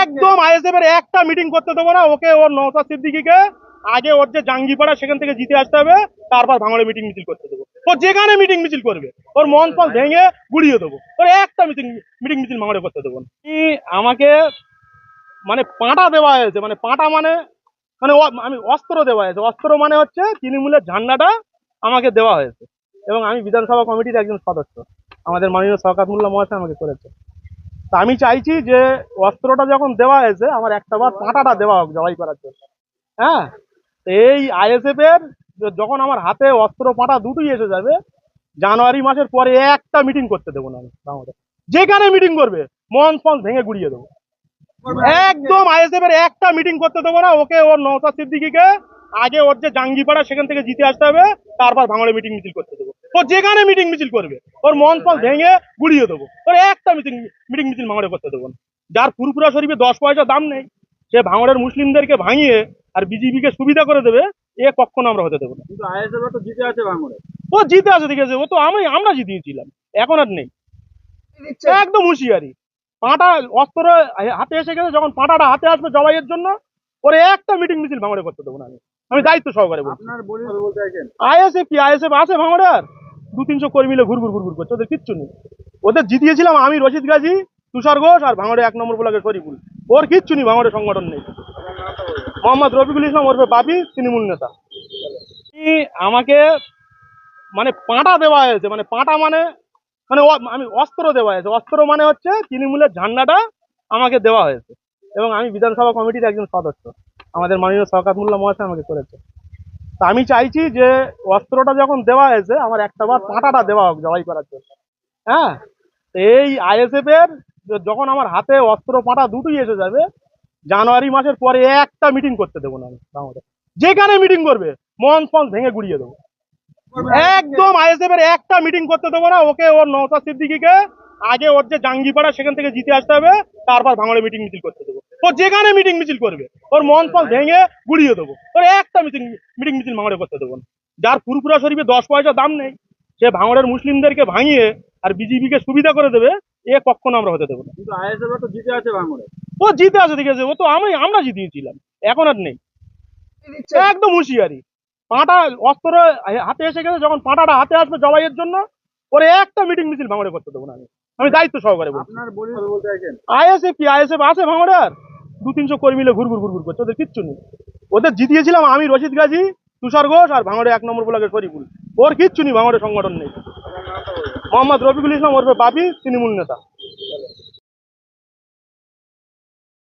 একদম আইএসএফ এর একটা মিটিং করতে দেবো না ওকে। ওর নওশাদ সিদ্দিকীকে আগে ওর যে জাঙ্গিপাড়া সেখান থেকে জিতে আসতে হবে, তারপর ভাঙড়ে মিটিং মিছিল করতে দেবো। ও যেখানে মিটিং মিছিল করবে ওর মন ফল ভেঙে গুড়িয়ে দেবো। ওর একটা মিটিং মিছিল ভাঙড়ে করতে দেবো না। আমাকে মানে পাঁটা দেওয়া হয়েছে, মানে পাঁটা মানে মানে আমি অস্ত্র দেওয়া হয়েছে। অস্ত্র মানে হচ্ছে তৃণমূলের ঝান্ডাটা আমাকে দেওয়া হয়েছে, এবং আমি বিধানসভা কমিটির একজন সদস্য। আমাদের মাননীয় শওকত মোল্লা মহাশয় আমাকে করেছে। তা আমি চাইছি যে অস্ত্রটা যখন দেওয়া হয়েছে আমার একটাবার পাঁটাটা দেওয়া হোক জবাই করার জন্য। হ্যাঁ, তো এই আইএসএফ এর যখন আমার হাতে অস্ত্র পাঁটা দুটোই এসে যাবে, জানুয়ারি মাসের পরে একটা মিটিং করতে দেবো না আমি বাংলাদেশ। যেখানে মিটিং করবে মন ফন ভেঙে গুড়িয়ে দেবো। একদম আইএসএফ এর একটা মিটিং করতে দেবো না ওকে। ওর নওশাদ সিদ্দিকীকে আগে ওর যে জাঙ্গিপাড়া সেখান থেকে জিতে আসতে হবে, তারপর ভাঙড়ে মিটিং মিছিল করতে দেবো। ও যেখানে মিটিং মিছিল করবে ওর মন ফল ভেঙে গুড়িয়ে দেবো। ওর একটা মিটিং মিছিল ভাঙড়ে করতে দেবো না। যার ফুরফুরা শরীফে 10 পয়সা দাম নেই, সে ভাঙড়ের মুসলিমদেরকে ভাঙিয়ে আর বিজেপিকে সুবিধা করে দেবে, এ কখনো আমরা হতে দেবো না। কিন্তু আইএসএফ তো জিতে আছে ভাঙড়ে। ও জিতে আছে, ঠিক আছে, ও তো আমরা জিতিয়েছিলাম, এখন আর নেই। একদম হুঁশিয়ারি। পাঁটা অস্ত্র হাতে এসে গেছে, যখন পাঁটাটা হাতে আসবে জবাইয়ের জন্য ওরে একটা মিটিং মিছিল ভাঙড়ে করতে দেবো না আমি দায়িত্ব সহকারে বলছি। আপনার বলতে চাইছেন আইএসএফ কি আইএসএফ আছে ভাঙড়ে? আর 2-300 কর্মী মিলে ঘুরঘুর ঘুরঘুর করছে, ওদের কিচ্ছু নেই। ওদের জিতিয়েছিলাম আমি, রশিদ গাজী, তুষার ঘোষ, আর ভাঙড়ে 1 নম্বর ব্লকের শরীফুল। ওর কিচ্ছু নেই, ভাঙড়ে সংগঠন নেই। মোহাম্মদ রফিকুল ইসলাম ওরফে বাপি, তৃণমূল নেতা। আমাকে মানে পাঁটা দেওয়া হয়েছে, মানে পাঁটা মানে মানে আমি অস্ত্র দেওয়া হয়েছে। অস্ত্র মানে হচ্ছে তৃণমূলের ঝান্ডাটা আমাকে দেওয়া হয়েছে, এবং আমি বিধানসভা কমিটির একজন সদস্য। আমাদের মাননীয় শওকত মোল্লা মহাশয় আমাকে করেছে। তা আমি চাইছি যে অস্ত্রটা যখন দেওয়া হয়েছে আমার একটাবার পাঁটাটা দেওয়া হোক জবাই করার জন্য। হ্যাঁ, তো এই আইএসএফ এর যখন আমার হাতে অস্ত্র পাঁটা দুটোই এসে যাবে, জানুয়ারি মাসের পরে একটা মিটিং করতে দেবো না আমি বাংলাদেশ। যেখানে মিটিং করবে মন ফন ভেঙে গুড়িয়ে দেবো। একদম আইএসএফ এর একটা মিটিং করতে দেবো না ওকে। ওর নওশাদ সিদ্দিকীকে আগে ওর যে জাঙ্গিপাড়া সেখান থেকে জিতে আসতে হবে, তারপর ভাঙড়ে মিটিং মিছিল করতে দেবো। ও যেখানে মিটিং মিছিল করবে ওর মন ফল ভেঙে গুড়িয়ে দেবো। ওর একটা মিটিং মিছিল ভাঙড়ে করতে দেবো না। যার ফুরফুরা শরীফে 10 পয়সা দাম নেই, সে ভাঙড়ের মুসলিমদেরকে ভাঙিয়ে আর বিজেপিকে সুবিধা করে দেবে, এ কখনো আমরা হতে দেবো না। কিন্তু আইএসএফ তো জিতে আছে ভাঙড়ে। ও জিতে আছে, ঠিক আছে, ও তো আমরা জিতিয়েছিলাম, এখন আর নেই। একদম হুঁশিয়ারি। পাঁটা অস্ত্র হাতে এসে গেছে, যখন পাঁটাটা হাতে আসবে জবাইয়ের জন্য ওরে একটা মিটিং মিছিল ভাঙড়ে করতে দেবো না আমি দায়িত্ব সহকারে বলছি। আপনার বলতে চাইছেন আইএসএফ কি আইএসএফ আছে ভাঙড়ে? আর 2-300 কর্মী মিলে ঘুরঘুর ঘুরঘুর করছে, ওদের কিচ্ছু নেই। ওদের জিতিয়েছিলাম আমি, রশিদ গাজী, তুষার ঘোষ, আর ভাঙড়ে 1 নম্বর ব্লকের শরীফুল। ওর কিচ্ছু নেই, ভাঙড়ে সংগঠন নেই। মোহাম্মদ রফিকুল ইসলাম ওরফে বাপি, তৃণমূল নেতা।